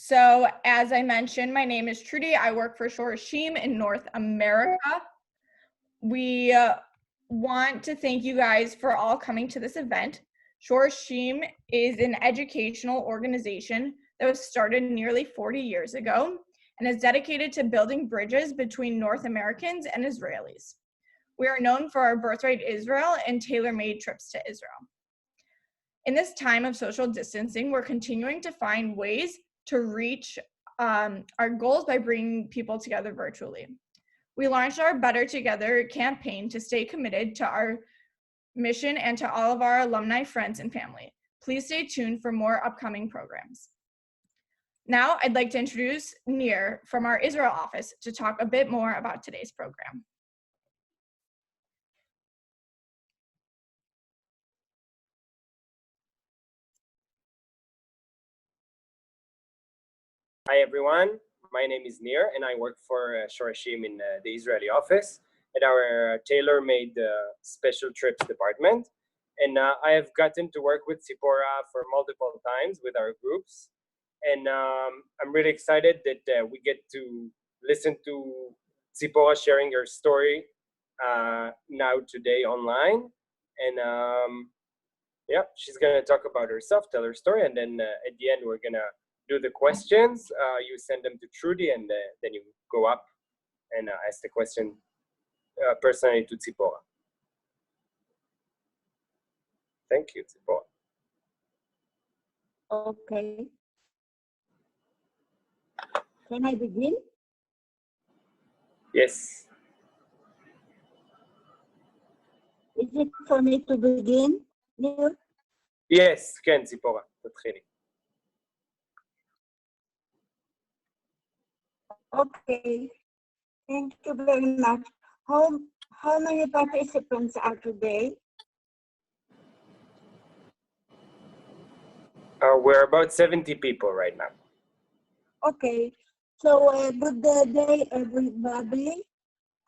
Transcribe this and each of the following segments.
So as I mentioned, my name is Trudy. I work for Shorashim in North America. We want to thank you guys for all coming to this event. Shorashim is an educational organization that was started nearly 40 years ago and is dedicated to building bridges between North Americans and Israelis. We are known for our Birthright Israel and tailor-made trips to Israel. In this time of social distancing, we're continuing to find ways to reach our goals by bringing people together virtually. We launched our Better Together campaign to stay committed to our mission and to all of our alumni, friends, and family. Please stay tuned for more upcoming programs. Now, I'd like to introduce Nir from our Israel office to talk a bit more about today's program. Hi everyone, my name is Nir and I work for Shorashim in the Israeli office at our tailor-made special trips department. And I have gotten to work with Tzipora for multiple times with our groups. And I'm really excited that we get to listen to Tzipora sharing her story now today online. And yeah, she's gonna talk about herself, tell her story, and then at the end we're gonna do the questions. You send them to Trudy, and then you go up and ask the question personally to Tzipora. Thank you, Tzipora. Okay. Can I begin? Yes. Is it for me to begin, Neil? Yes, כן, ציפורה, תתחילי. Okay, thank you very much. How many participants are today? We're about 70 people right now. Okay, so good day, everybody.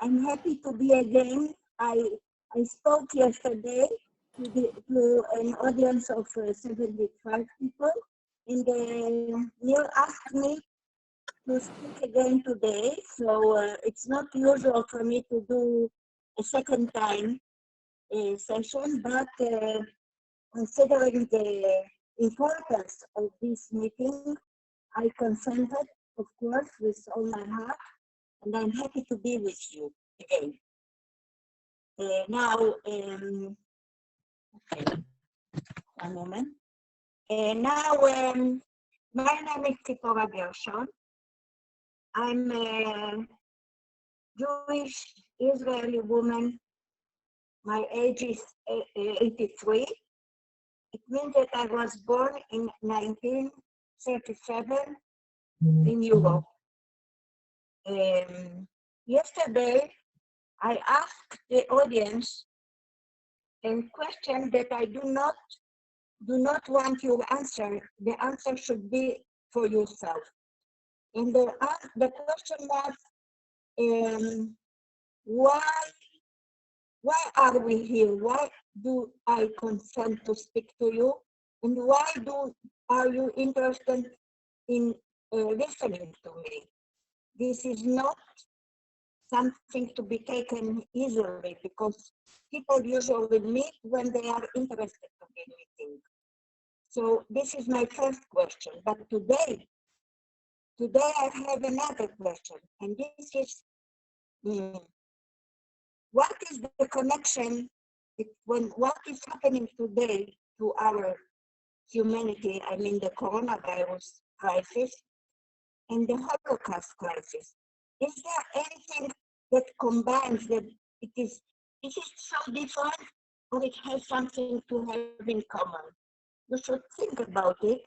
I'm happy to be again. I spoke yesterday to an audience of 75 people, and Neil asked me to speak again today, so it's not usual for me to do a second time session, but considering the importance of this meeting, I consented, of course, with all my heart, and I'm happy to be with you again. Now, okay, one moment. Now, my name is Tzipora Gershon. I'm a Jewish Israeli woman. My age is 83. It means that I was born in 1937 in Europe. Yesterday, I asked the audience a question that I do not want your answer. The answer should be for yourself. And the question was, why are we here? Why do I consent to speak to you? And why are you interested in listening to me? This is not something to be taken easily, because people usually meet when they are interested to be meeting. So this is my first question. But today I have another question, and this is, what is the connection when what is happening today to our humanity? I mean, the coronavirus crisis and the Holocaust crisis. Is there anything that combines that is it so different, or it has something to have in common? You should think about it,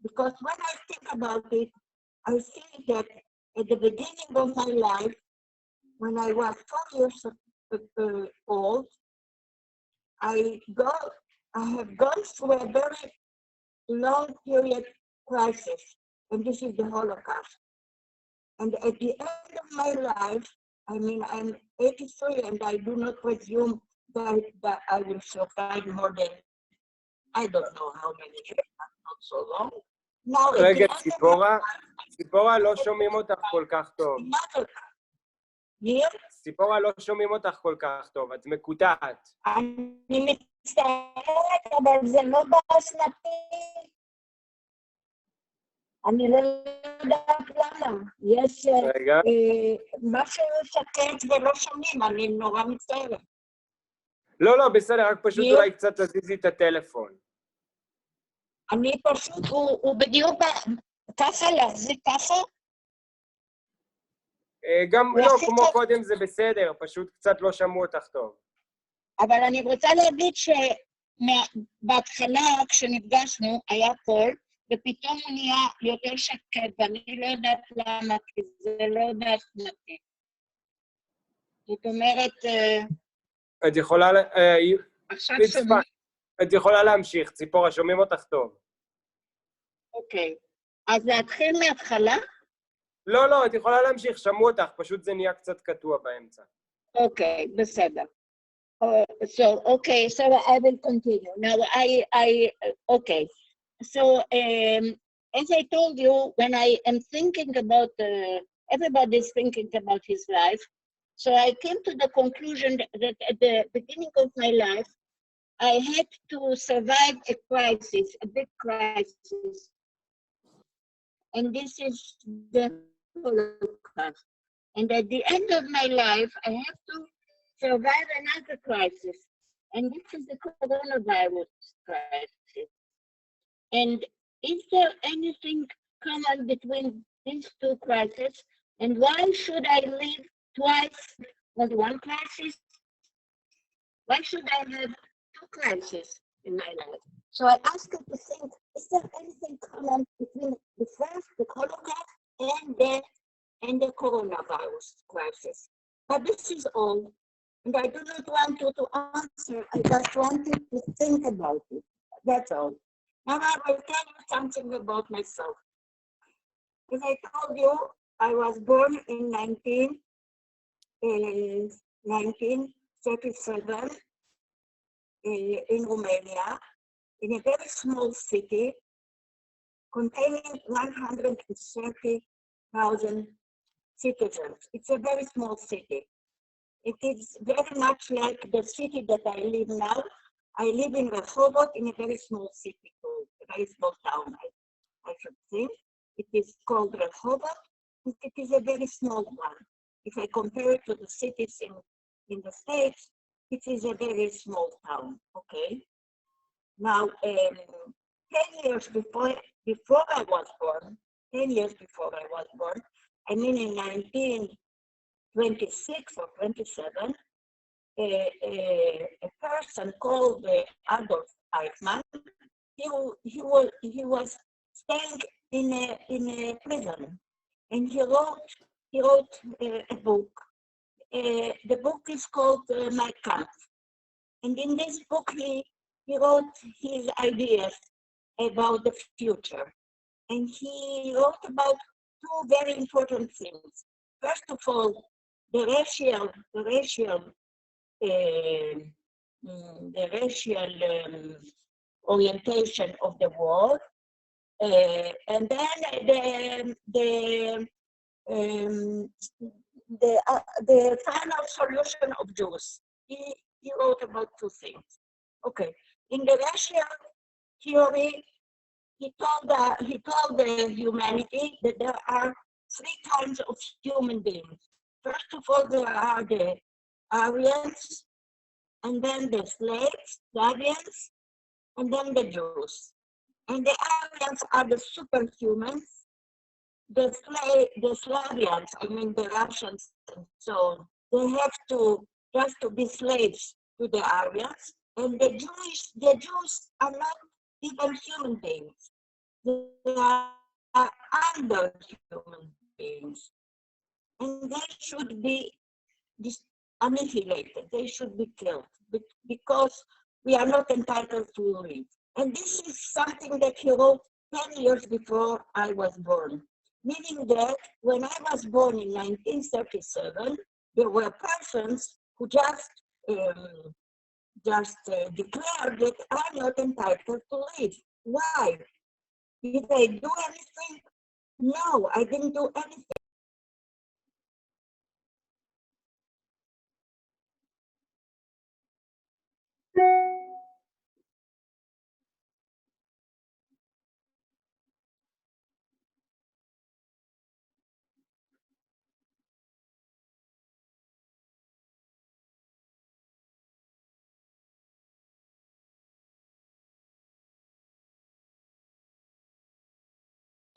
because when I think about it, I see that at the beginning of my life, when I was 4 years old, I have gone through a very long period crisis, and this is the Holocaust. And at the end of my life, I mean, I'm 83, and I do not presume that I will survive more than, I don't know how many years, not so long. Now, רגע, ציפורה, ציפורה, לא שומעים אותך כל כך טוב. ניר? ציפורה, לא שומעים אותך כל כך טוב, את מקוטעת. אני מצטערת, אבל זה לא באשמתי. אני לא יודעת למה. יש רגע. משהו שקט ולא שומעים, אני נורא מצטערת. לא, לא, בסדר, רק פשוט ניר? אולי קצת תזיזי את הטלפון. אני פשוט, הוא בדיוק ככה, להחזיק ככה. גם הוא לא, הכי כמו טוב. קודם זה בסדר, פשוט קצת לא שמעו אותך טוב. אבל אני רוצה להגיד שבהתחלה, כשנפגשנו, היה קול, ופתאום הוא נהיה יותר שקט, ואני לא יודעת למה, כי זה לא באשמתי. זאת אומרת, את יכולה... עכשיו it's שומעים? fine. את יכולה להמשיך, ציפורה, שומעים אותך טוב. אוקיי. אז להתחיל מההתחלה? לא, לא, את יכולה להמשיך, שמעו אותך, פשוט זה נהיה קצת קטוע באמצע. אוקיי, בסדר. So I will continue. Now, okay. So, as I told you, when I am thinking about, everybody's thinking about his life, so I came to the conclusion that at the beginning of my life, I had to survive a crisis, a big crisis. And this is the Holocaust. And at the end of my life, I have to survive another crisis. And this is the coronavirus crisis. And is there anything common between these two crises? And why should I live twice on one crisis? Why should I have two crises in my life? So I asked her to think, is there anything common between the first, the Holocaust, and the coronavirus crisis? But this is all. And I do not want you to answer. I just want you to think about it. That's all. Now I will tell you something about myself. As I told you, I was born in 1937 in Romania, in a very small city containing 130,000 citizens. It's a very small city. It is very much like the city that I live now. I live in Rehovot, in a very small city, a very small town, I should think. It is called Rehovot. It is a very small one. If I compare it to the cities in the States, it is a very small town, okay? Now, 10 years before I was born, 10 years before I was born, I mean in 1926 or 27, a person called Adolf Eichmann, he was staying in a prison, and he wrote a book. The book is called My Kampf, and in this book he wrote his ideas about the future, and he wrote about two very important things. First of all, the racial orientation of the world, and then the final solution of Jews. He wrote about two things. Okay, in the racial theory, he told the humanity that there are three kinds of human beings. First of all, there are the Aryans, and then the Slavians, and then the Jews. And the Aryans are the superhumans. The Slavians, I mean the Russians and so on, they have to just to be slaves to the Aryans. And the Jews are not even human beings. They are under human beings. And they should be annihilated. They should be killed because we are not entitled to live. And this is something that he wrote 10 years before I was born. Meaning that when I was born in 1937, there were persons who just declared that I'm not entitled to live. Why? Did I do anything No, I didn't do anything.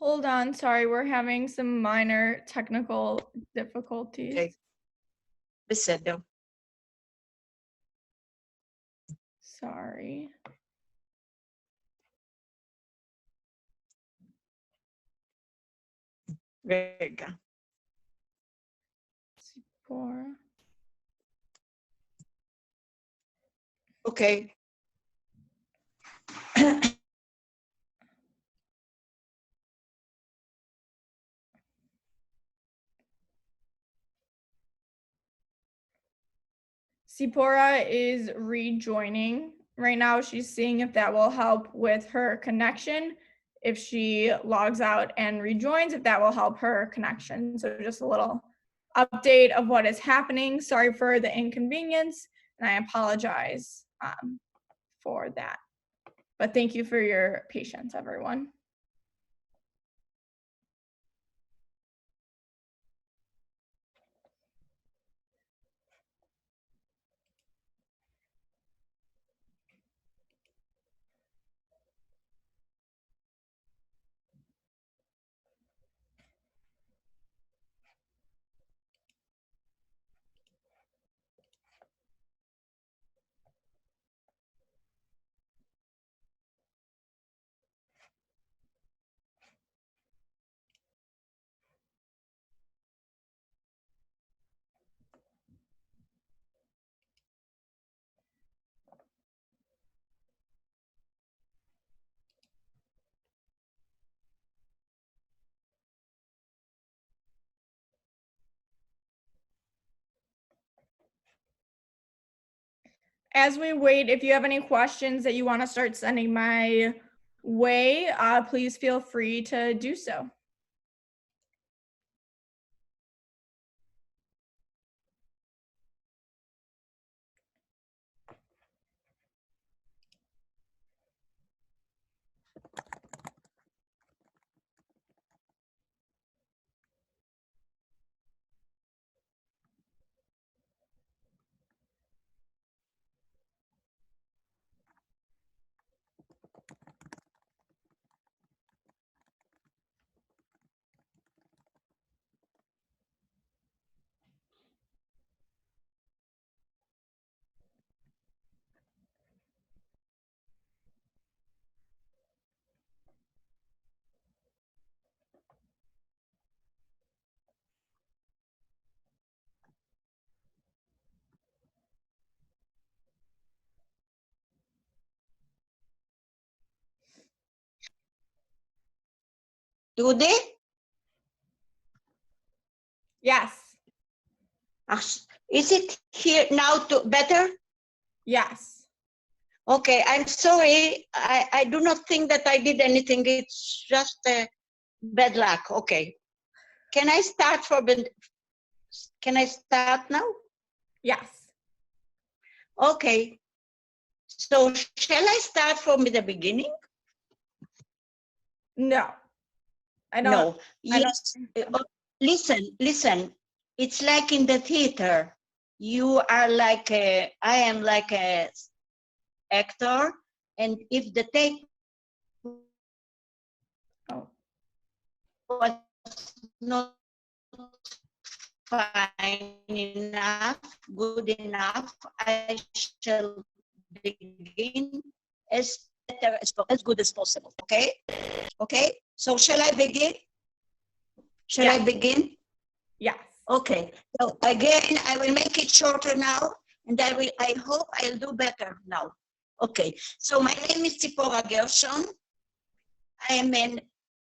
Hold on, sorry, we're having some minor technical difficulties. Okay. בסדר. Sorry. רגע. Tzipora. Okay. Tzipora is rejoining. Right now, she's seeing if that will help with her connection. If she logs out and rejoins, if that will help her connection. So just a little update of what is happening. Sorry for the inconvenience, and I apologize for that. But thank you for your patience, everyone. As we wait, if you have any questions that you want to start sending my way, please feel free to do so. Trudy? Yes. Is it here now better? Yes. Okay, I'm sorry. I do not think that I did anything. It's just bad luck. Okay. Can I start Can I start now? Yes. Okay. So shall I start from the beginning? No. I don't. No. Yes. Listen. It's like in the theater. You are like I am like a actor, and if the take was not fine enough, good enough, I shall begin as better as good as possible. Okay? Okay? So shall I begin? Shall I begin? Yes. Okay. So again, I will make it shorter now, and I hope I'll do better now. Okay. So my name is Tzipora Gershon.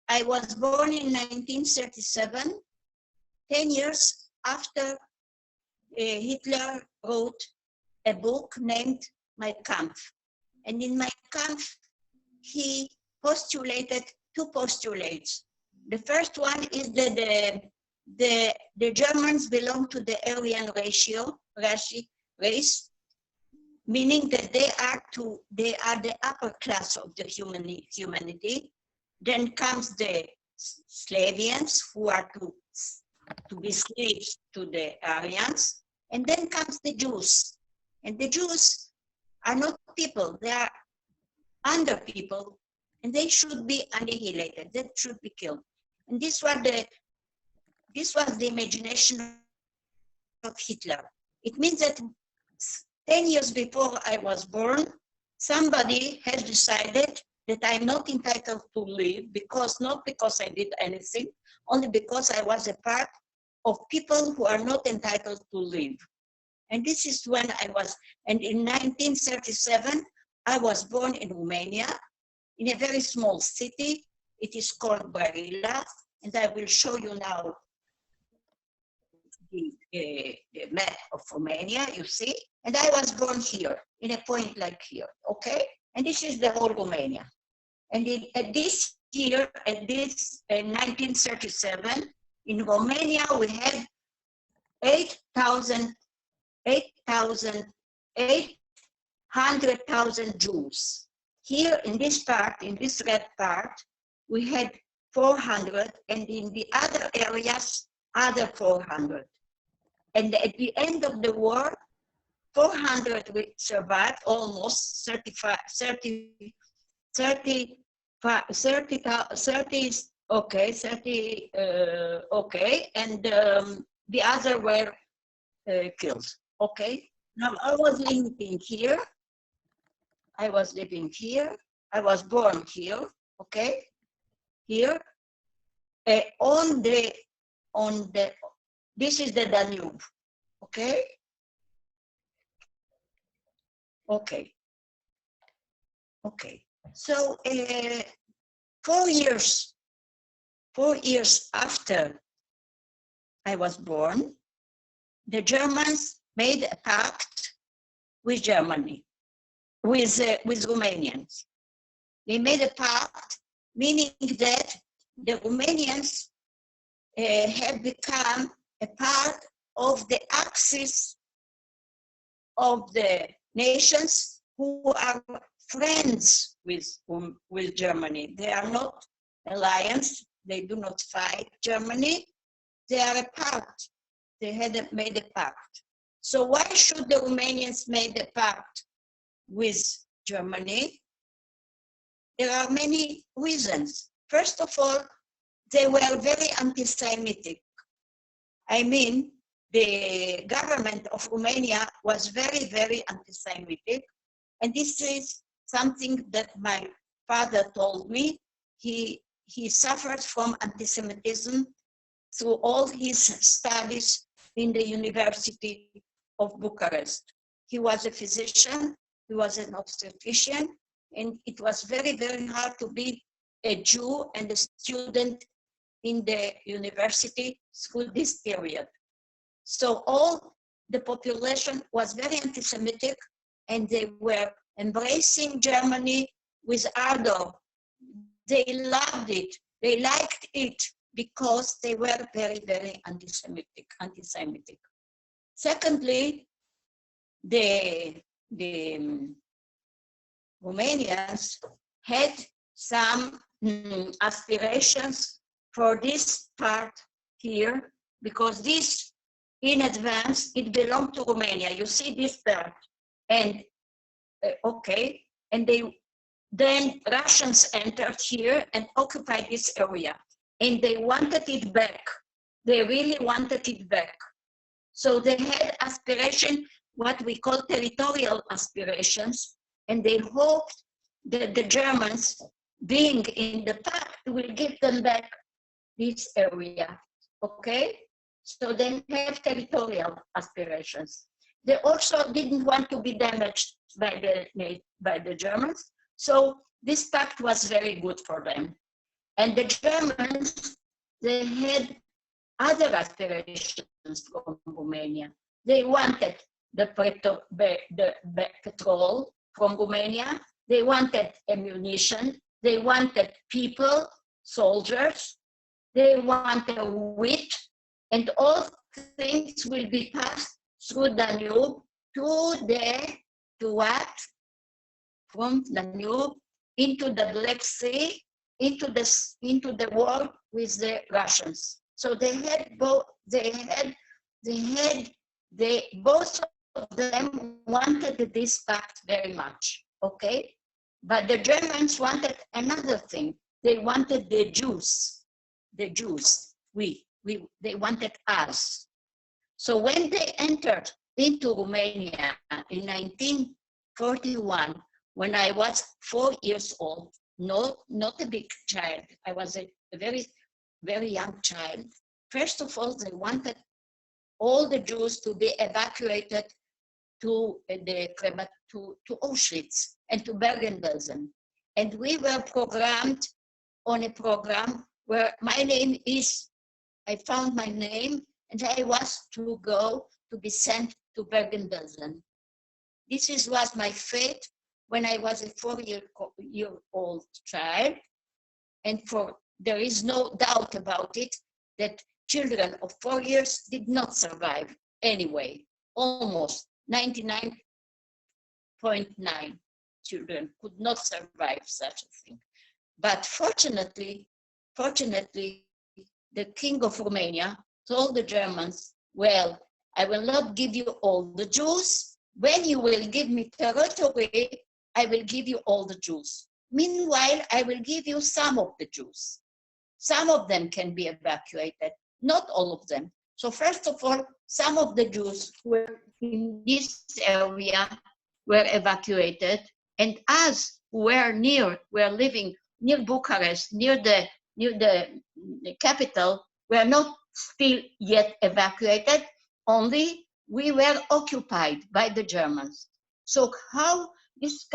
I was born in 1937, 10 years after Hitler wrote a book named Mein Kampf. And in Mein Kampf, he postulated two postulates. The first one is that the Germans belong to the Aryan race, meaning that they are the upper class of the humanity. Then comes the Slavians, who are to be slaves to the Aryans, and then comes the Jews. And the Jews are not people, they are under people, and they should be annihilated, they should be killed. And this was the imagination of Hitler. It means that 10 years before I was born, somebody has decided that I'm not entitled to live, not because I did anything, only because I was a part of people who are not entitled to live. And this is when I was, and in 1937, I was born in Romania, in a very small city. It is called Brăila, and I will show you now the map of Romania, you see. And I was born here, in a point like here, okay? And this is the whole Romania. And at this year, at this 1937, in Romania, we had 800,000 Jews. Here in this part, in this red part, we had 400, and in the other areas, other 400. And at the end of the war, 400 survived, almost 30, okay, and the other were killed, okay? Now I was living here, I was born here, okay? Here, this is the Danube, okay? Okay. So 4 years after I was born, the Germans made a pact with Germany, with Romanians. They made a pact, meaning that the Romanians have become a part of the axis of the nations who are friends with Germany. They are not alliance, they do not fight Germany, they are a pact. They had made a pact. So why should the Romanians make a pact with Germany? There are many reasons. First of all, they were very anti-Semitic. I mean, the government of Romania was very, very anti-Semitic. And this is something that my father told me. He suffered from anti-Semitism through all his studies in the University of Bucharest. He was a physician, he was an obstetrician, and it was very, very hard to be a Jew and a student in the university through this period. So all the population was very anti-Semitic, and they were embracing Germany with ardor. They loved it, they liked it, because they were very, very anti-Semitic. Secondly, the Romanians had some aspirations for this part here, because this, in advance, it belonged to Romania. You see this part, and okay, and then Russians entered here and occupied this area, and they wanted it back. They really wanted it back. So they had aspiration, what we call territorial aspirations, and they hoped that the Germans, being in the pact, will give them back this area, okay? So they have territorial aspirations. They also didn't want to be damaged by the Germans, so this pact was very good for them. And the Germans, they had other aspirations from Romania. They wanted the petrol from Romania, they wanted ammunition, they wanted people, soldiers, they want a wheat, and all things will be passed through Danube to what? From Danube into the Black Sea, into the war with the Russians. So both of them wanted this pact very much, okay? But the Germans wanted another thing. They wanted the Jews. They wanted us. So when they entered into Romania in 1941, when I was 4 years old, not a big child, I was a very, very young child. First of all, they wanted all the Jews to be evacuated to Auschwitz and to Bergen-Belsen. And we were programmed on a program where I found my name, and I was to be sent to Bergen-Belsen. This was my fate when I was a 4-year-old child. And there is no doubt about it that children of 4 years did not survive anyway. Almost 99.9 children could not survive such a thing. But fortunately, the king of Romania told the Germans, well, I will not give you all the Jews. When you will give me territory, I will give you all the Jews. Meanwhile, I will give you some of the Jews. Some of them can be evacuated, not all of them. So first of all, some of the Jews who were in this area were evacuated, and us who were living near Bucharest, near the capital, were not still yet evacuated, only we were occupied by the Germans. So this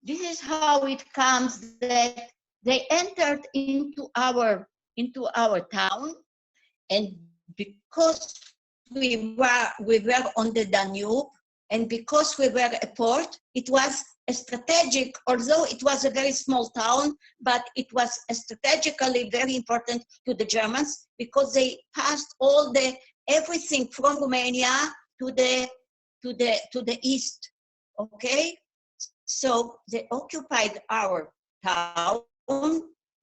is how it comes that they entered into our town, and because we were on the Danube, and because we were a port, it was a strategic, although it was a very small town, but it was strategically very important to the Germans because they passed everything from Romania to the east. Okay, so they occupied our town.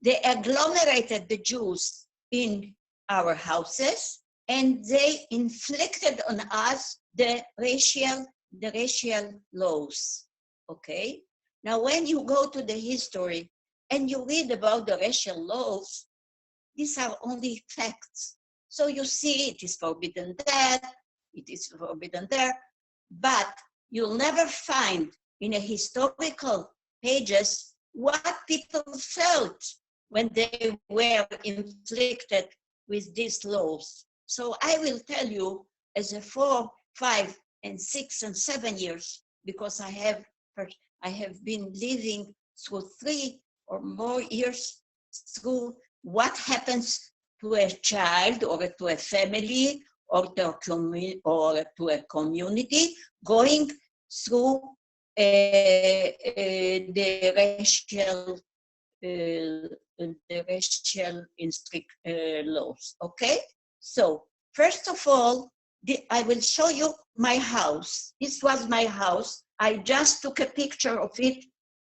They agglomerated the Jews in our houses, and they inflicted on us the racial laws. Okay, now when you go to the history and you read about the racial laws, these are only facts. So you see, it is forbidden there, it is forbidden there, but you'll never find in a historical pages what people felt when they were inflicted with these laws. So I will tell you, as a 4, 5, and 6, and 7 years, because I have been living through 3 or more years through what happens to a child or to a family or to a community going through the racial laws. Okay, so first of all, I will show you my house. This was my house. I just took a picture of it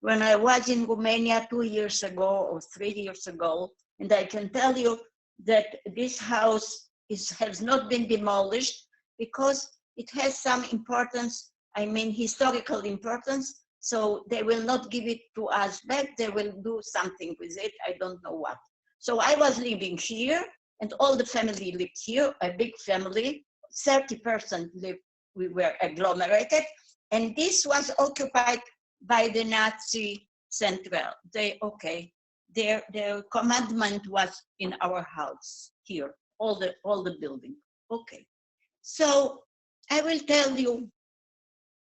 when I was in Romania 2 years ago or 3 years ago, and I can tell you that this house has not been demolished because it has some importance, historical importance, so they will not give it to us back, they will do something with it, I don't know what. So I was living here, and all the family lived here, a big family, 30% lived, we were agglomerated, and this was occupied by the Nazi Central. Their commandment was in our house here, all the building. Okay, so I will tell you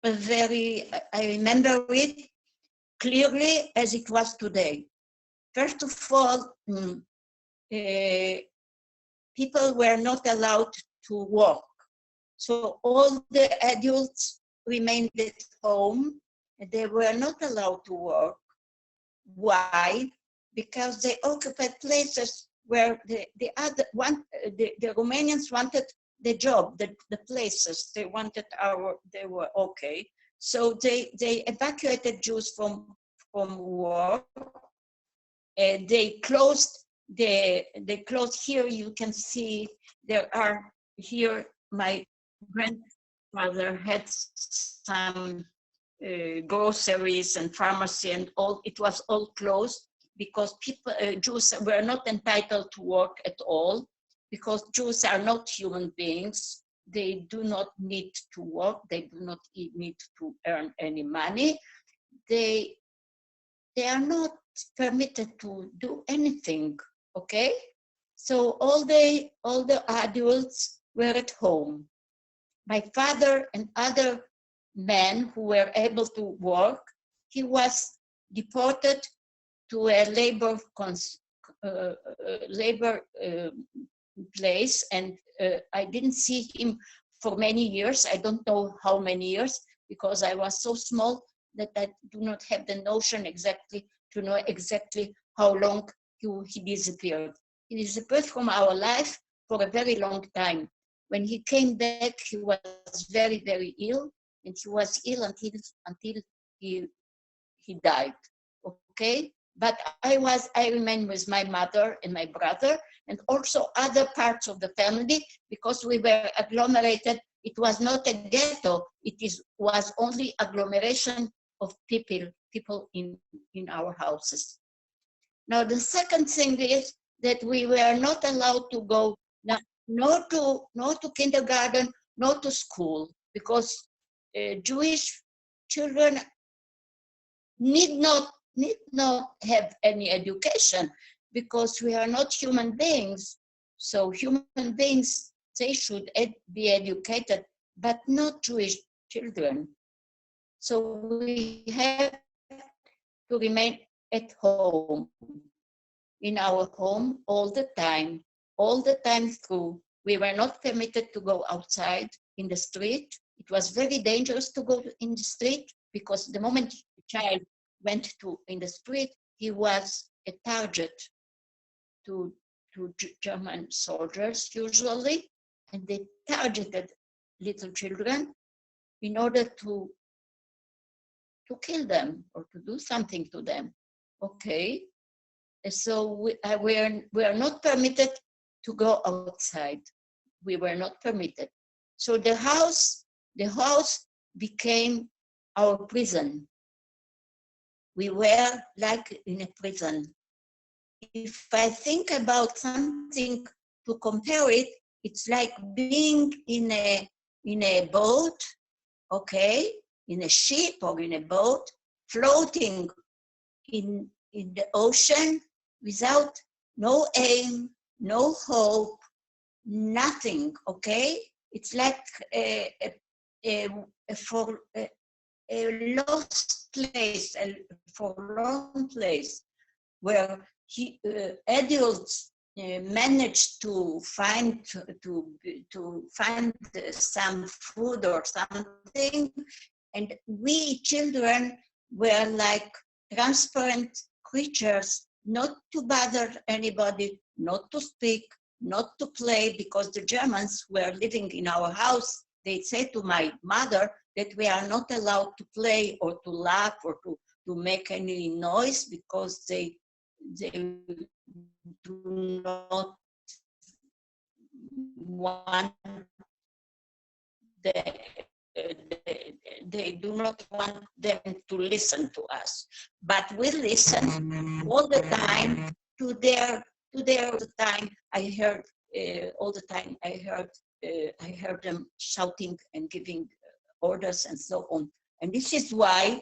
I remember it clearly as it was today. First of all, people were not allowed to work. So all the adults remained at home, and they were not allowed to work. Why? Because they occupied places where the other one, the Romanians wanted the job, the places. They wanted they were okay. So they evacuated Jews from war. They closed here. You can see there are here. My grandfather had some groceries and pharmacy and all. It was all closed because people, Jews were not entitled to work at all, because Jews are not human beings. They do not need to work. They do not need to earn any money. They are not permitted to do anything, okay? So all the adults were at home. My father and other men who were able to work, he was deported to a labor place, and I didn't see him for many years. I don't know how many years, because I was so small that I do not have the notion exactly to know exactly how long he disappeared. He disappeared from our life for a very long time. When he came back, he was very, very ill, and he was ill until he died. Okay, but I remained with my mother and my brother, and also other parts of the family, because we were agglomerated. It was not a ghetto. Was only agglomeration of people in our houses. Now the second thing is that we were not allowed to go no to kindergarten, no to school, because Jewish children need not have any education, because we are not human beings. So human beings, they should be educated, but not Jewish children. So we have to remain at home, in our home all the time through. We were not permitted to go outside in the street. It was very dangerous to go in the street, because the moment a child went in the street, he was a target to German soldiers usually, and they targeted little children in order to kill them or to do something to them. Okay, so we are not permitted to go outside. We were not permitted. So the house became our prison. We were like in a prison. If I think about something to compare it, it's like being in a boat, okay, in a ship or in a boat, floating in the ocean without no aim, no hope, nothing, okay? It's like a lost place, a forlorn place, where adults managed to find some food or something, and we children were like transparent creatures, not to bother anybody, not to speak, not to play, because the Germans were living in our house. They said to my mother that we are not allowed to play or to laugh or to make any noise, because they do not want they do not want them to listen to us. But we listen all the time to their time. I heard all the time. I heard them shouting and giving orders and so on. And this is why,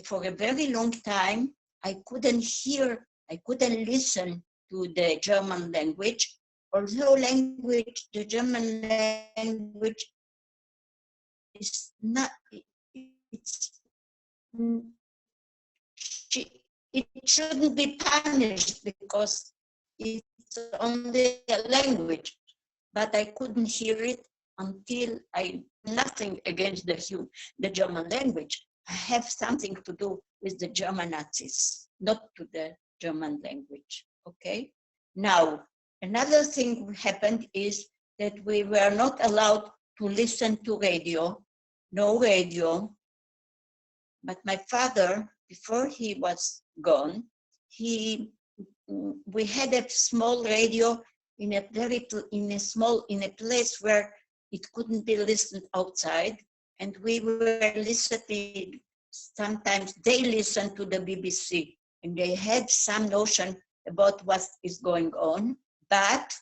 for a very long time, I couldn't listen to the German language. Although the German language is not, it shouldn't be punished, because it's only a language. But I couldn't hear it until nothing against the German language. I have something to do with the German Nazis, not to the German language, okay? Now, another thing happened is that we were not allowed to listen to radio, no radio. But my father, before he was gone, we had a small radio in a place where it couldn't be listened outside, and we were listening. Sometimes they listened to the BBC, and they had some notion about what is going on. But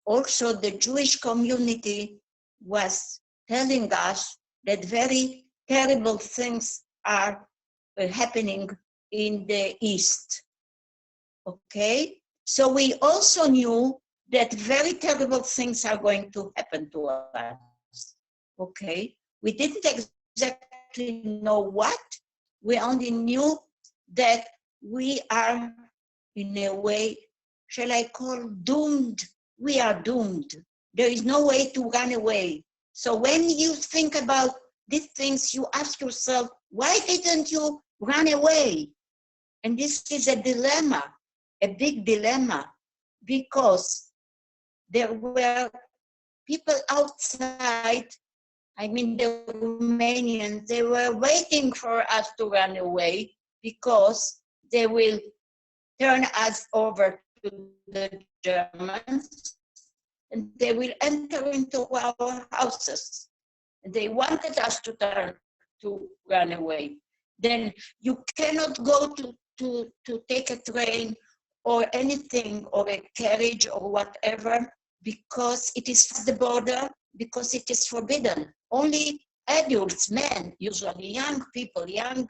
also the Jewish community was telling us that very terrible things are happening in the East. Okay? So we also knew that very terrible things are going to happen to us. Okay? We didn't exactly know what. We only knew that we are, in a way, shall I call doomed? We are doomed. There is no way to run away. So when you think about these things, you ask yourself, why didn't you run away? And this is a dilemma, a big dilemma, because there were people outside, I mean the Romanians, they were waiting for us to run away because they will turn us over to the Germans and they will enter into our houses. And they wanted us to run away. Then you cannot go to take a train or anything, or a carriage or whatever, because it is the border, because it is forbidden. Only adults, men, usually young people, young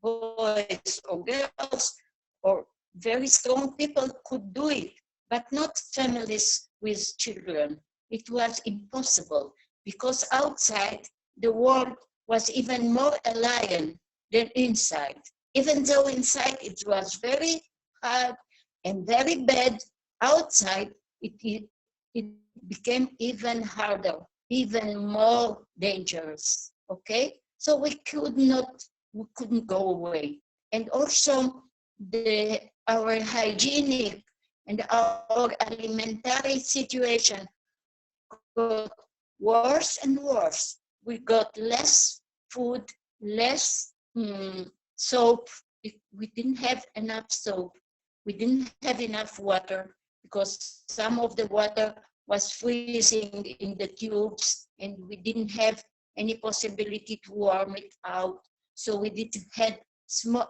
boys or girls, or very strong people could do it, but not families with children. It was impossible, because outside the world was even more alien than inside. Even though inside it was very hard and very bad, outside it became even harder, even more dangerous. Okay, so we couldn't go away. And also our hygienic and our alimentary situation got worse and worse. We got less food, less soap. We didn't have enough soap. We didn't have enough water, because some of the water was freezing in the tubes, and we didn't have any possibility to warm it out. So we did have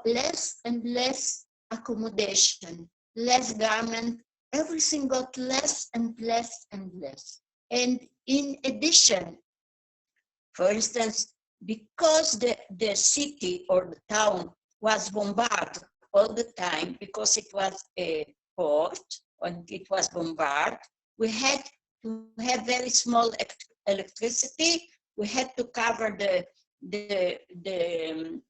less and less accommodation, less garment. Everything got less and less and less. And in addition, for instance, because the city or the town was bombarded all the time, because it was a port and it was bombarded, we had to have very small electricity. We had to cover the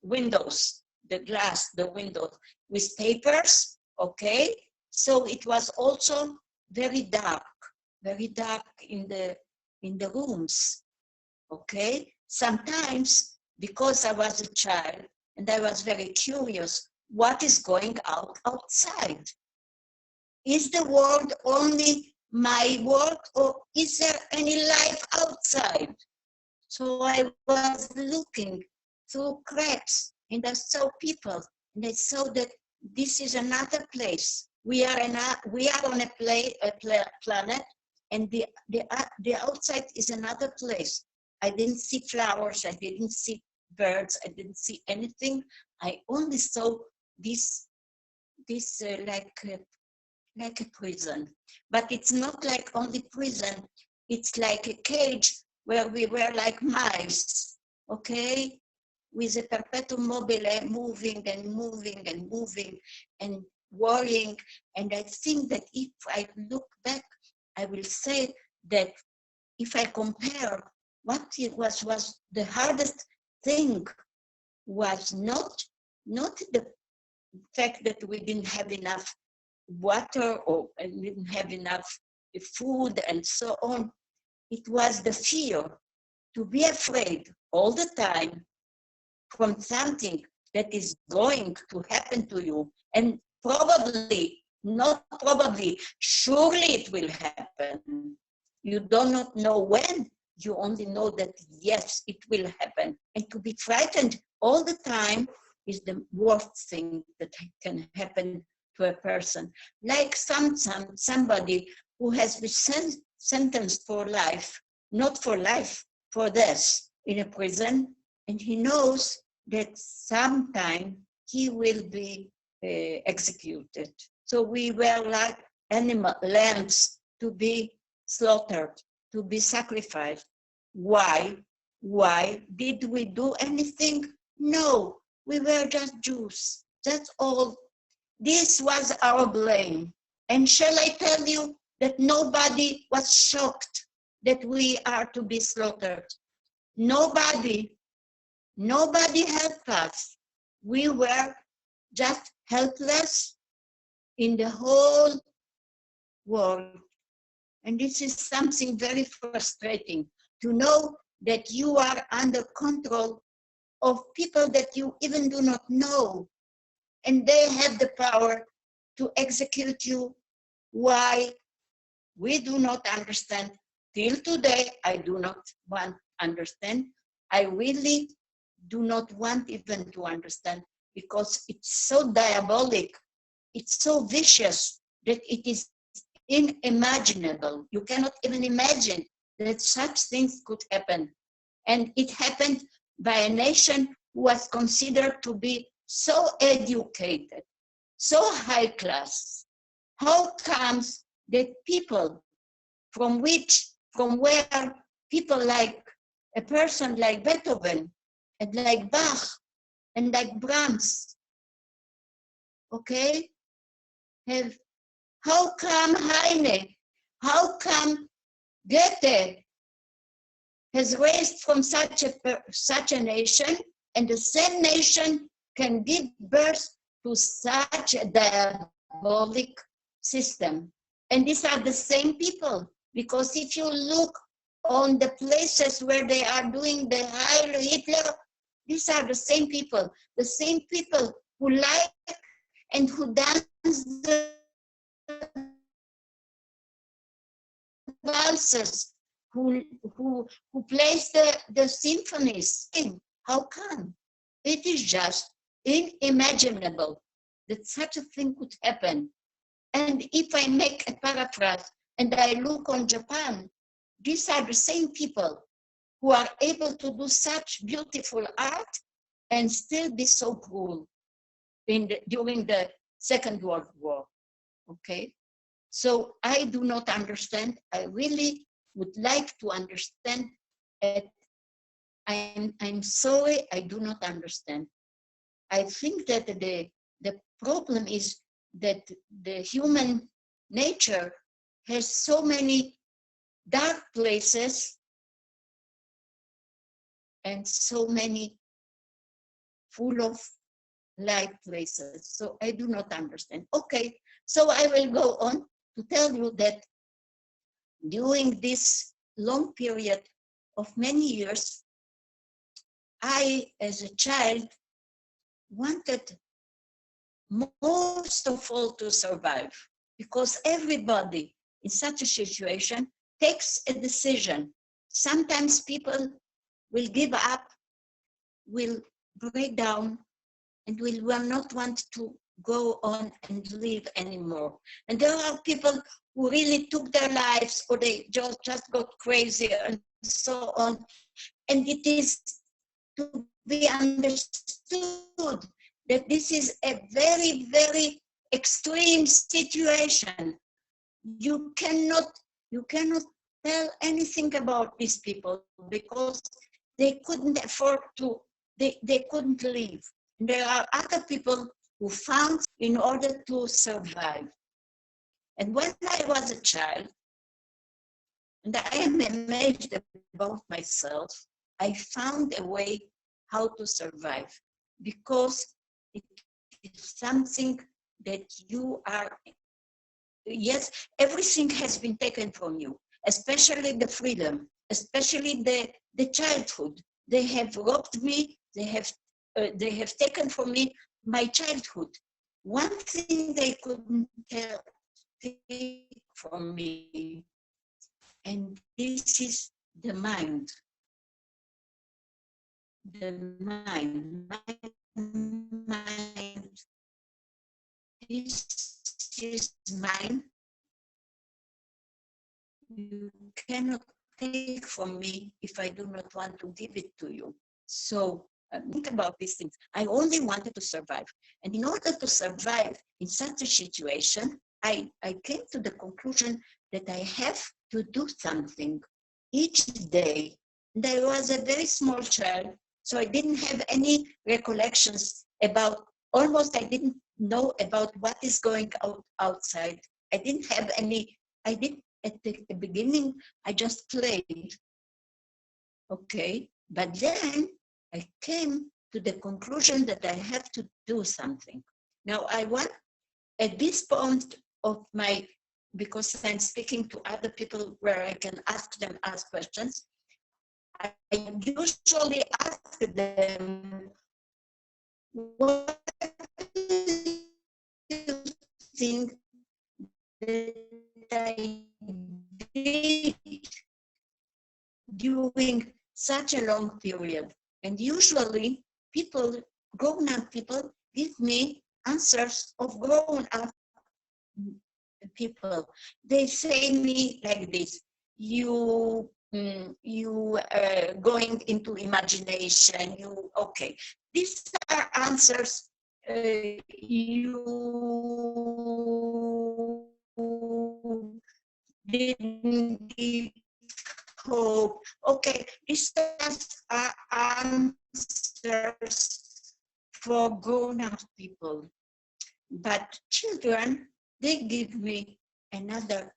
windows, the glass, the windows, with papers, okay? So it was also very dark in the rooms, okay? Sometimes, because I was a child and I was very curious, what is going outside? Is the world only my world, or is there any life outside? So I was looking through cracks and I saw people, and I saw that this is another place. We are on a planet, and the outside is another place. I didn't see flowers, I didn't see birds, I didn't see anything. I only saw this like a prison. But it's not like only prison, it's like a cage where we were like mice, okay? With a perpetuum mobile, moving and moving and moving and worrying. And I think that if I look back, I will say that if I compare, what it was the hardest thing was not the fact that we didn't have enough water or didn't have enough food and so on. It was the fear, to be afraid all the time from something that is going to happen to you, and probably not probably, surely it will happen. You do not know when, you only know that yes, it will happen. And to be frightened all the time is the worst thing that can happen to a person. Like somebody who has been sentenced for life, not for life, for death in a prison, and he knows that sometime he will be executed. So we were like lambs to be slaughtered, to be sacrificed. Why? Why? Did we do anything? No, we were just Jews. That's all. This was our blame. And shall I tell you that nobody was shocked that we are to be slaughtered? Nobody helped us. We were just helpless in the whole world. And this is something very frustrating, to know that you are under control of people that you even do not know, and they have the power to execute you. Why? We do not understand. Till today, I do not want to understand. I really do not want even to understand, because it's so diabolic, it's so vicious that it is unimaginable. You cannot even imagine that such things could happen. And it happened by a nation who was considered to be so educated, so high class. How comes that people from where people like a person like Beethoven and like Bach and like Brahms, okay, how come Heine, how come Goethe has raised from such a nation, and the same nation can give birth to such a diabolic system? And these are the same people, because if you look on the places where they are doing the Heil Hitler, these are the same people who like and who dance the valses, who plays the symphonies. How come? It is just unimaginable that such a thing could happen. And if I make a paraphrase and I look on Japan, these are the same people who are able to do such beautiful art and still be so cruel during the Second World War, okay? So I do not understand. I really would like to understand it. I'm sorry, I do not understand. I think that the problem is that the human nature has so many dark places and so many full of light places. So I do not understand. Okay, so I will go on to tell you that during this long period of many years, I, as a child, wanted most of all to survive, because everybody in such a situation takes a decision. Sometimes people will give up, will break down, and will not want to go on and live anymore. And there are people who really took their lives, or they just got crazy and so on. And it is to be understood that this is a very, very extreme situation. You cannot tell anything about these people, because they couldn't afford to, they couldn't live. There are other people who found in order to survive. And when I was a child, and I am amazed about myself, I found a way how to survive, because it is something that you are, yes, everything has been taken from you, especially the freedom, especially the childhood. They have robbed me, they have taken from me my childhood. one thing they couldn't take from me, and this is the mind. The mind. This is mine. You cannot take from me if I do not want to give it to you. So think about these things. I only wanted to survive. And in order to survive in such a situation, I came to the conclusion that I have to do something each day. And I was a very small child, so I didn't have any recollections about, almost I didn't know about what is going outside. I didn't have any, at the beginning, I just played. Okay, but then I came to the conclusion that I have to do something. Now I want, at this point of my, because I'm speaking to other people where I can ask questions, I usually ask them, what do you think that I did during such a long period? And usually people, grown-up people, give me answers of grown-up people. They say me like this: you going into imagination, you, okay. These are answers you didn't give hope. Okay, these are answers for grown-up people. But children, they give me other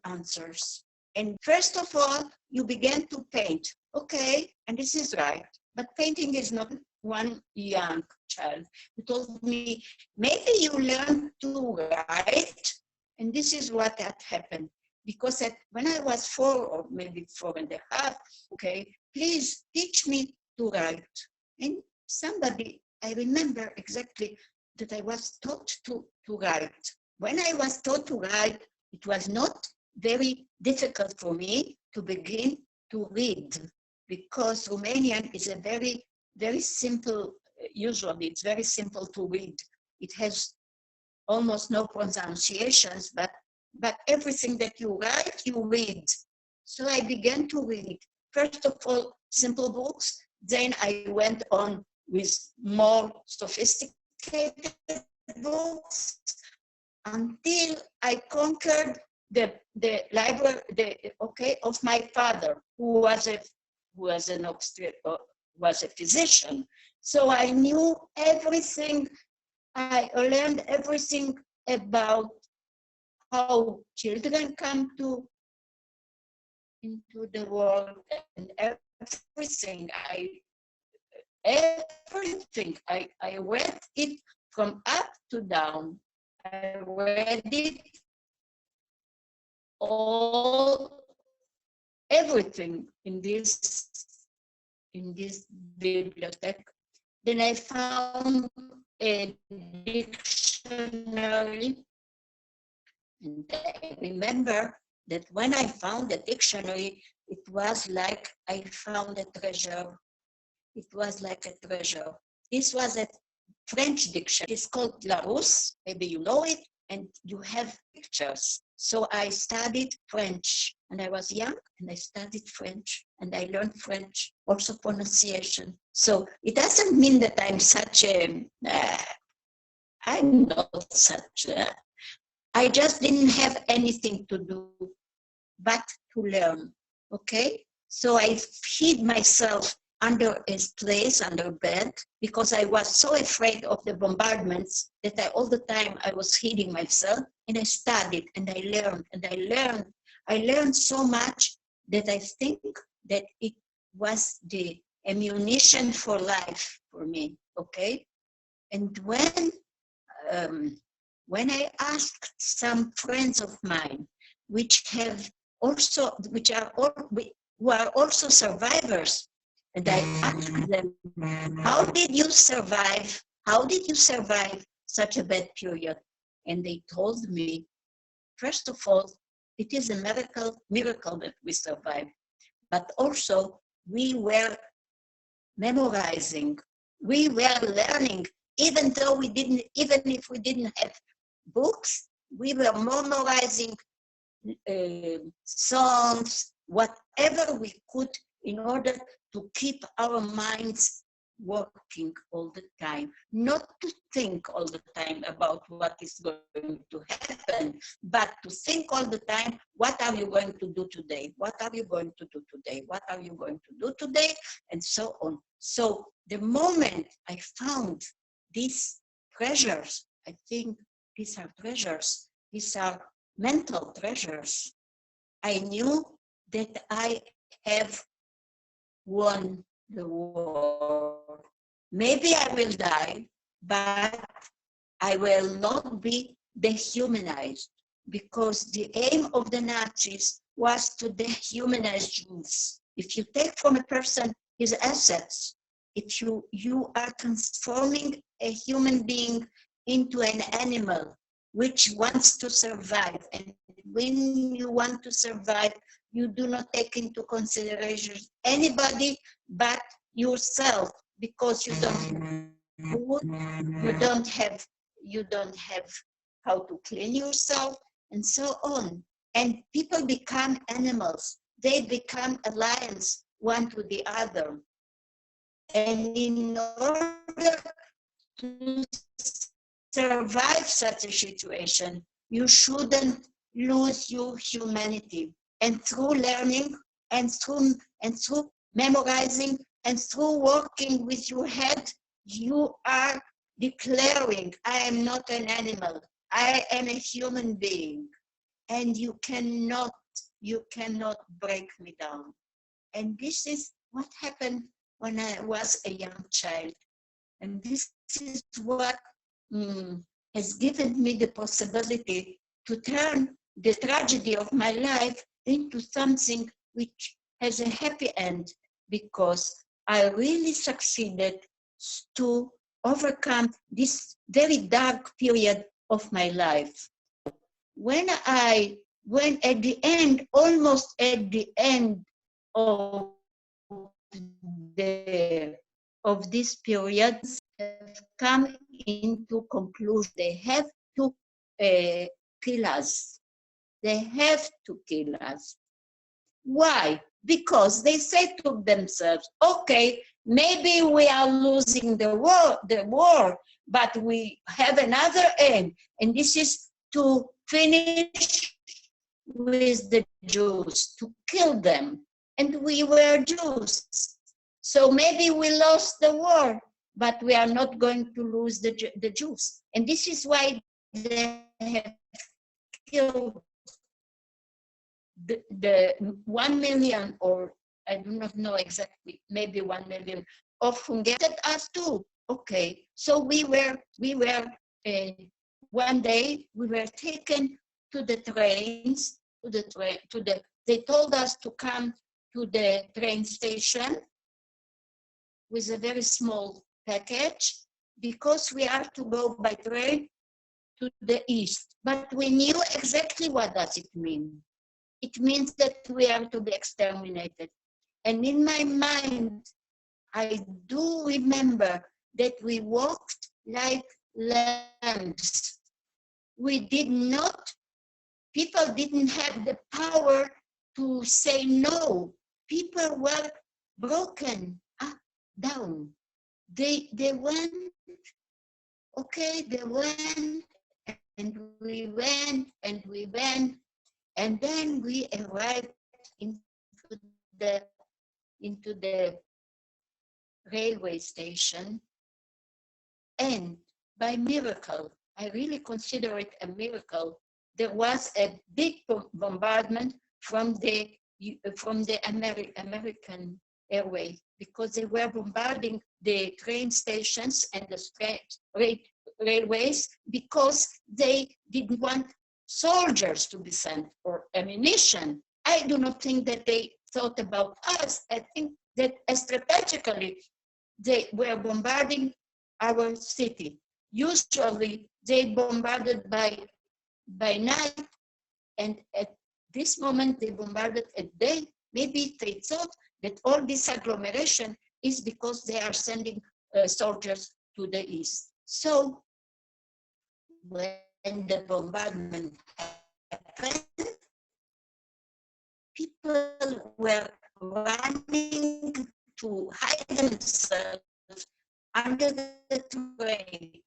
answers. And first of all, you begin to paint. Okay, and this is right. But painting is not one young child who told me, maybe you learn to write. And this is what had happened. Because when I was 4 or maybe 4.5, okay, please teach me to write. And somebody, I remember exactly that I was taught to write. When I was taught to write, it was not very difficult for me to begin to read, because Romanian is a very, very simple, usually it's very simple to read. It has almost no pronunciations, but everything that you write, you read. So I began to read. First of all, simple books. Then I went on with more sophisticated books until I conquered the library, of my father, who was a physician. So I knew everything. I learned everything about how children come into the world, and everything. I read it from up to down. I read it everything in this bibliothèque. Then I found a dictionary, and I remember that when I found the dictionary, it was like I found a treasure. It was like a treasure. This was a French dictionary. It's called Larousse. Maybe you know it, and you have pictures. So I studied French, and I was young, and I studied French, and I learned French, also pronunciation. So it doesn't mean that I'm such a, I'm not such a, I just didn't have anything to do but to learn, okay? So I hid myself under a place, under bed, because I was so afraid of the bombardments that all the time I was hiding myself, and I studied and I learned and I learned. I learned so much that I think that it was the ammunition for life for me, okay? And when I asked some friends of mine, who are also survivors, and I asked them, how did you survive? How did you survive such a bad period. And they told me, first of all, it is a miracle that we survived. But also, we were memorizing, we were learning, even if we didn't have books, we were memorizing songs, whatever we could, in order to keep our minds working all the time, not to think all the time about what is going to happen, but to think all the time, what are you going to do today? What are you going to do today? What are you going to do today? And so on. So the moment I found these treasures, I think these are treasures, these are mental treasures, I knew that I have won the war. Maybe I will die, but I will not be dehumanized, because the aim of the Nazis was to dehumanize Jews. If you take from a person his assets, if you are transforming a human being into an animal which wants to survive, and when you want to survive, you do not take into consideration anybody but yourself, because you don't have food, you don't have how to clean yourself, and so on. And people become animals. They become alliance one to the other. And in order to survive such a situation, you shouldn't lose your humanity. And through learning, and through memorizing, and through working with your head, you are declaring, I am not an animal, I am a human being, and you cannot break me down. And this is what happened when I was a young child. And this is what has given me the possibility to turn the tragedy of my life into something which has a happy end, because I really succeeded to overcome this very dark period of my life. When at the end, almost at the end of this period, have come into conclusion. They have to kill us. They have to kill us. Why? Because they say to themselves, okay, maybe we are losing the war, but we have another aim, and this is to finish with the Jews, to kill them. And we were Jews. So maybe we lost the war, but we are not going to lose the Jews. And this is why they have killed the 1 million, or I do not know exactly, maybe 1 million of Hungarians, us too. Okay, so we were one day we were taken to the trains, they told us to come to the train station with a very small package, because we are to go by train to the east. But we knew exactly what does it mean. It means that we are to be exterminated. And in my mind, I do remember that we walked like lambs. We did not, people didn't have the power to say no. People were broken up, down. They went, okay, they went, and we went, and we went, and then we arrived into the railway station, and by miracle, I really consider it a miracle, there was a big bombardment from the American airway, because they were bombarding the train stations and the railways, because they didn't want soldiers to be sent or ammunition. I do not think that they thought about us. I think that strategically they were bombarding our city. Usually they bombarded by night, and at this moment they bombarded at day. Maybe they thought that all this agglomeration is because they are sending soldiers to the east. So when the bombardment happened, people were running to hide themselves under the train.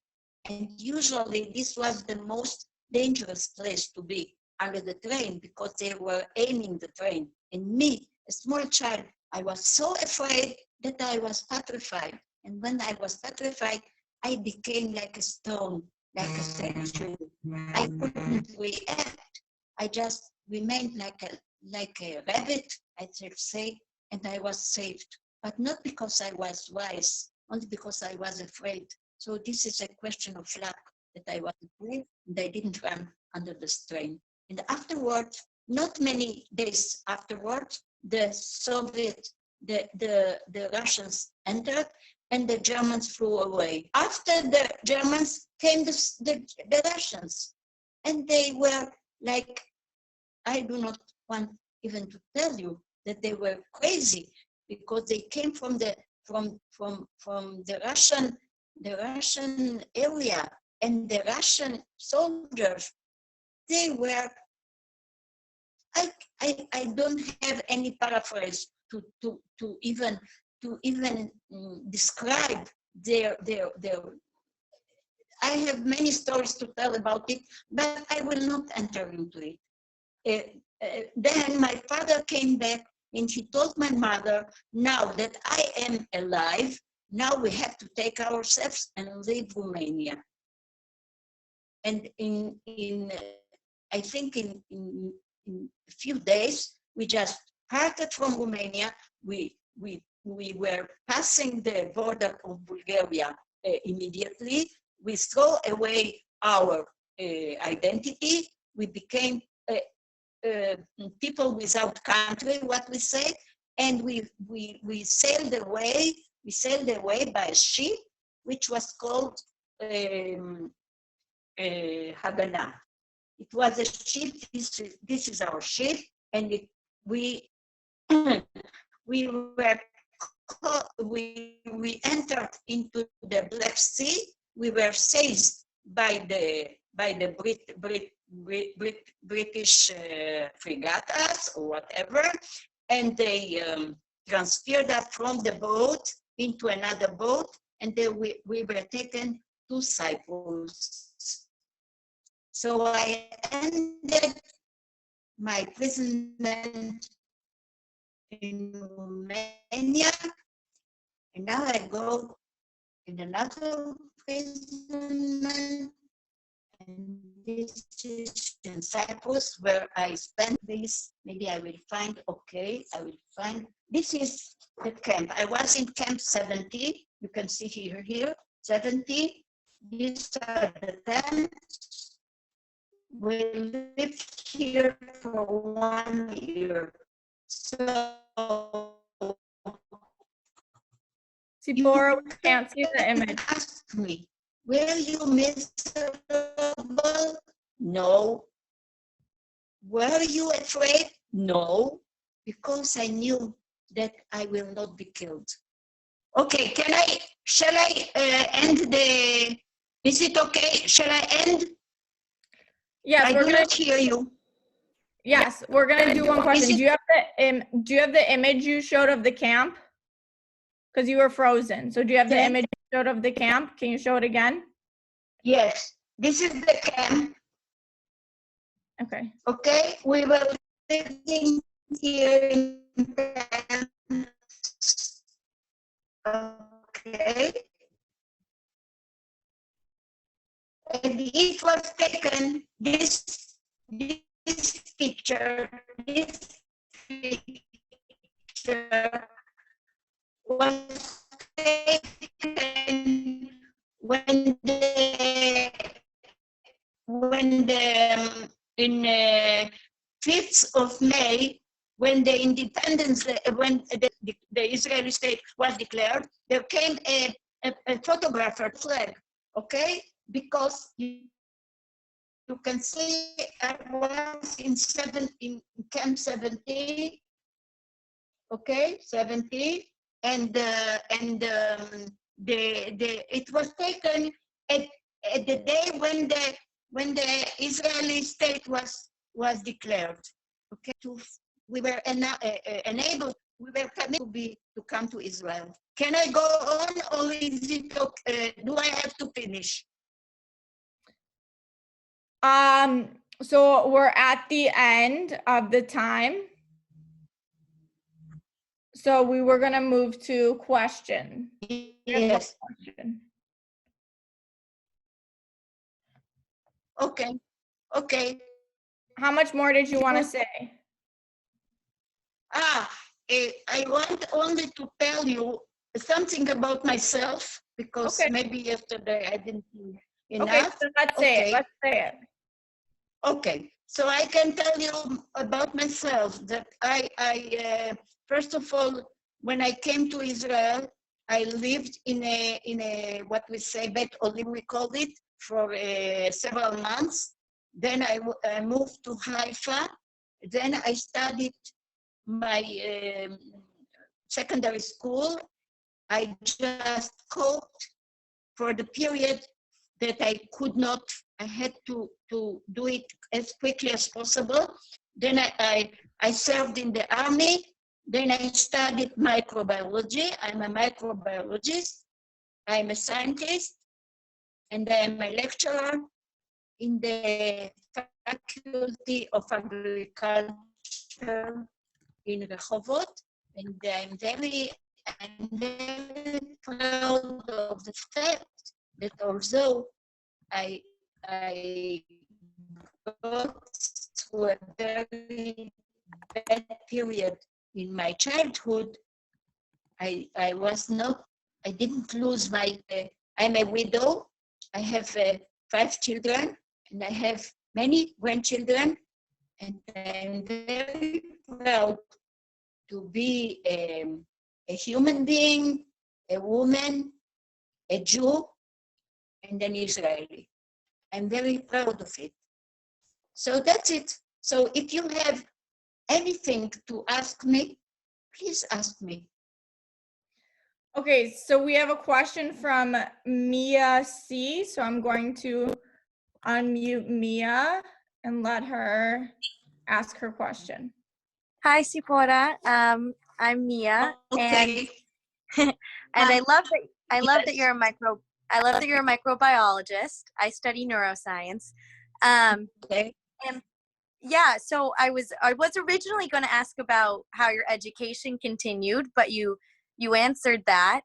And usually this was the most dangerous place to be, under the train, because they were aiming the train. And me, a small child, I was so afraid that I was petrified. And when I was petrified, I became like a stone, like a statue. I couldn't react. I just remained like a rabbit, I should say, and I was saved. But not because I was wise, only because I was afraid. So this is a question of luck, that I was afraid and I didn't run under the strain. And afterwards, not many days afterwards, the Russians entered and the Germans flew away. After the Germans came the Russians, and they were like, I do not want even to tell you that they were crazy, because they came from the Russian area, and the Russian soldiers, they were, I don't have any paraphrase to even describe their. I have many stories to tell about it, but I will not enter into it. Then my father came back and he told my mother, now that I am alive, now we have to take ourselves and leave Romania. And I think in a few days, we just parted from Romania. We were passing the border of Bulgaria immediately. We threw away our identity. We became people without country, what we say, and we sailed away. We sailed away by a ship, which was called Haganah. It was a ship. This is our ship, and we entered into the Black Sea. We were seized by the British frigatas or whatever, and they transferred us from the boat into another boat, and then we were taken to Cyprus. So I ended my imprisonment in Romania, and now I go in another imprisonment, and this is in Cyprus, where I spent this. Maybe I will find, okay, I will find. This is the camp. I was in camp 70. You can see here, 70. These are the tents. We lived here for 1 year. So, Tzipora, we can't see the image. Ask me, were you miserable? No. Were you afraid? No, because I knew that I will not be killed. Okay, shall I end is it okay? Shall I end? Yes, I do not hear you. Yes, we're gonna do one question. Do you have the image you showed of the camp? Because you were frozen. So do you have the image you showed of the camp? Can you show it again? Yes, this is the camp. Okay. Okay, we were living here in camps. Okay. And it was taken, this picture was taken when in 5th of May, when the independence, when the Israeli state was declared, there came a photographer flag, okay? because you can see I was in Camp 70, okay, 70, and it was taken at the day when the Israeli state was declared. Okay, we were enabled, we were permitted to come to Israel. Can I go on, or is it okay? Do I have to finish? So we're at the end of the time. So we were gonna move to question. Yes. Okay. Okay. How much more did you want to say? I want only to tell you something about myself, because maybe yesterday I didn't do enough. Okay, so let's say it. Let's say it. Okay, so I can tell you about myself that I first of all, when I came to Israel, I lived in a what we say Bet Olim, we called it, for several months. Then I moved to Haifa. Then I studied my secondary school. I just coped for the period that I could not. I had to do it as quickly as possible. Then I served in the army. Then I studied microbiology. I'm a microbiologist. I'm a scientist, and I'm a lecturer in the Faculty of Agriculture in Rehovot, and I'm very proud of the fact that although I got through a very bad period in my childhood, I didn't lose my, I'm a widow. I have 5 children, and I have many grandchildren, and I'm very proud to be a human being, a woman, a Jew, and an Israeli. I'm very proud of it. So that's it. So if you have anything to ask me, please ask me. Okay, so we have a question from Mia C. So I'm going to unmute Mia and let her ask her question. Hi, Tzipora. I'm Mia, Okay. and I love that you're a microbiologist. I study neuroscience. Okay. And yeah, so I was originally going to ask about how your education continued, but you answered that.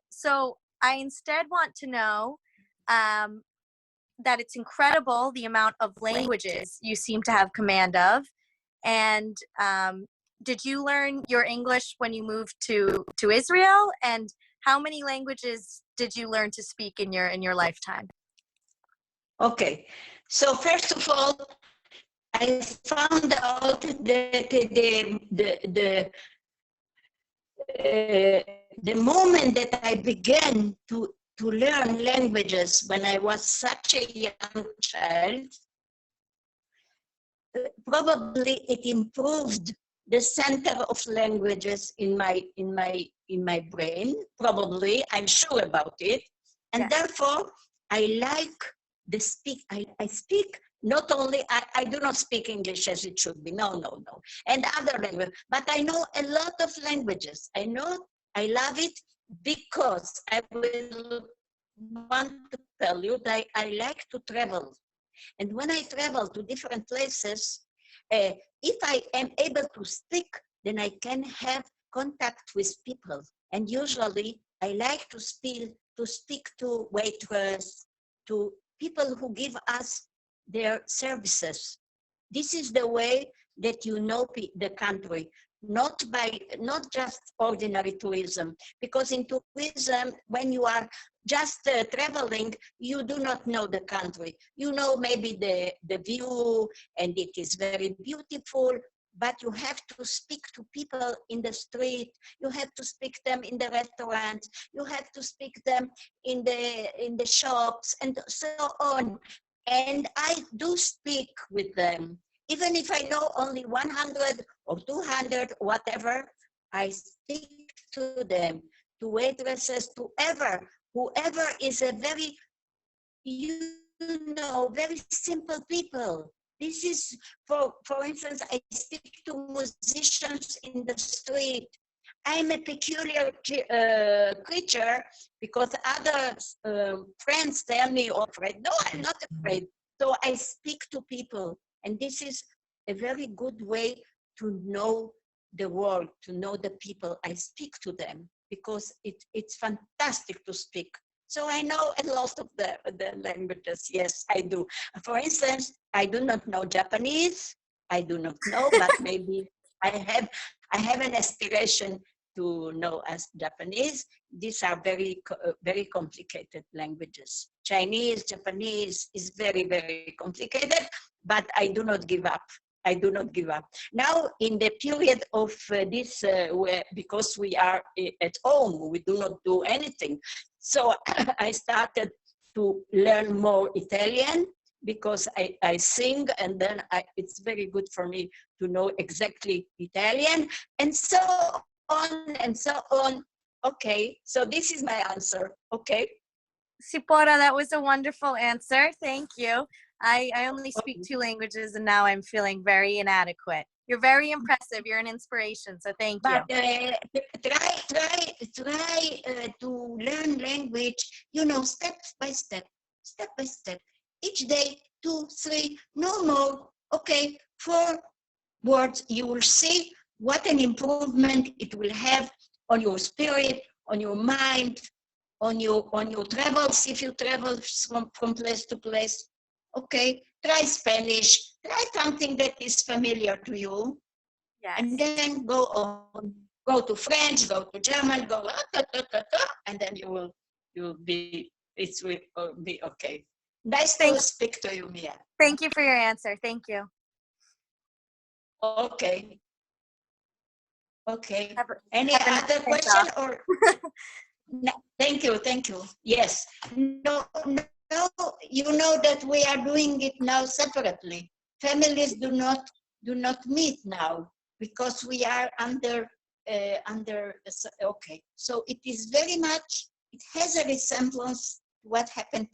So I instead want to know that it's incredible the amount of languages you seem to have command of. And did you learn your English when you moved to Israel? And how many languages did you learn to speak in your lifetime? Okay, so first of all, I found out that the moment that I began to learn languages when I was such a young child, probably it improved the center of languages in my brain. Probably, I'm sure about it, and Yes. therefore I like the speak. I speak not only. I do not speak English as it should be. No, and other languages. But I know a lot of languages. I love it because I will want to tell you that I like to travel. And when I travel to different places, if I am able to speak, then I can have contact with people. And usually I like to speak to waiters, to people who give us their services. This is the way that you know the country, not just ordinary tourism. Because in tourism, when you are just traveling, you do not know the country. You know maybe the view, and it is very beautiful, but you have to speak to people in the street. You have to speak them in the restaurants. You have to speak them in the shops and so on. And I do speak with them. Even if I know only 100 or 200, whatever, I speak to them, to waitresses, to whoever is a very, very simple people. This is, for instance, I speak to musicians in the street. I'm a peculiar creature because other friends tell me, oh, afraid. No, I'm not afraid. So I speak to people. And this is a very good way to know the world, to know the people. I speak to them because it's fantastic to speak. So I know a lot of the languages. Yes, I do. For instance, I do not know Japanese. I do not know, but maybe I have an aspiration to know as Japanese. These are very, very complicated languages. Chinese, Japanese is very, very complicated, but I do not give up. I do not give up. Now, in the period of this, because we are at home, we do not do anything. So I started to learn more Italian because I sing, and then it's very good for me to know exactly Italian, and so on and so on. Okay, so this is my answer. Okay. Tzipora, that was a wonderful answer. Thank you. I only speak 2 languages and now I'm feeling very inadequate. You're very impressive. You're an inspiration. So thank you. But try to learn language, step by step. Each day, 2, 3, no more. Okay, 4 words. You will see what an improvement it will have on your spirit, on your mind, on your travels, if you travel from place to place. Okay, try Spanish, try something that is familiar to you. Yes. And then go on, go to French, go to German, go, and then it will be okay. Nice to speak to you, Mia. Thank you for your answer. Thank you. Okay. Okay. Any other question or? No, thank you. Yes. No, you know that we are doing it now separately. Families do not meet now because we are under. Okay, so it is very much. It has a resemblance to what happened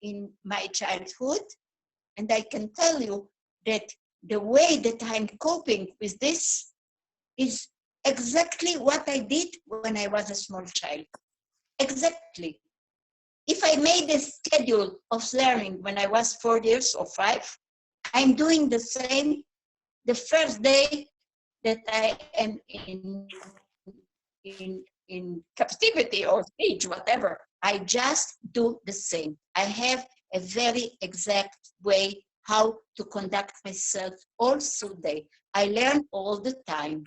in my childhood, and I can tell you that the way that I'm coping with this is exactly what I did when I was a small child. Exactly. If I made a schedule of learning when I was 4 years or 5, I'm doing the same the first day that I am in captivity or speech, whatever. I just do the same. I have a very exact way how to conduct myself all through the day. I learn all the time.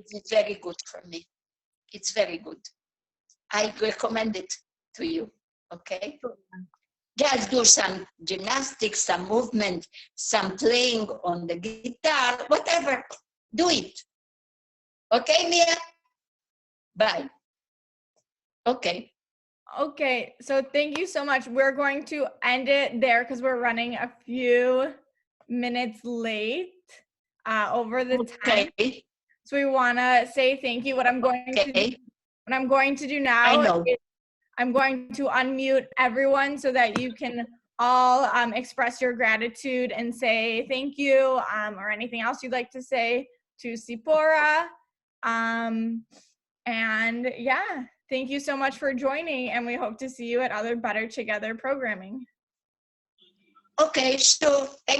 It's very good for me. It's very good. I recommend it to you, okay? Just do some gymnastics, some movement, some playing on the guitar, whatever. Do it. Okay, Mia? Bye. Okay. Okay, so thank you so much. We're going to end it there because we're running a few minutes late over the time. So we want to say thank you. What I'm going to do now is I'm going to unmute everyone so that you can all express your gratitude and say thank you or anything else you'd like to say to Tzipora. And yeah, thank you so much for joining, and we hope to see you at other Better Together programming. Okay, so thank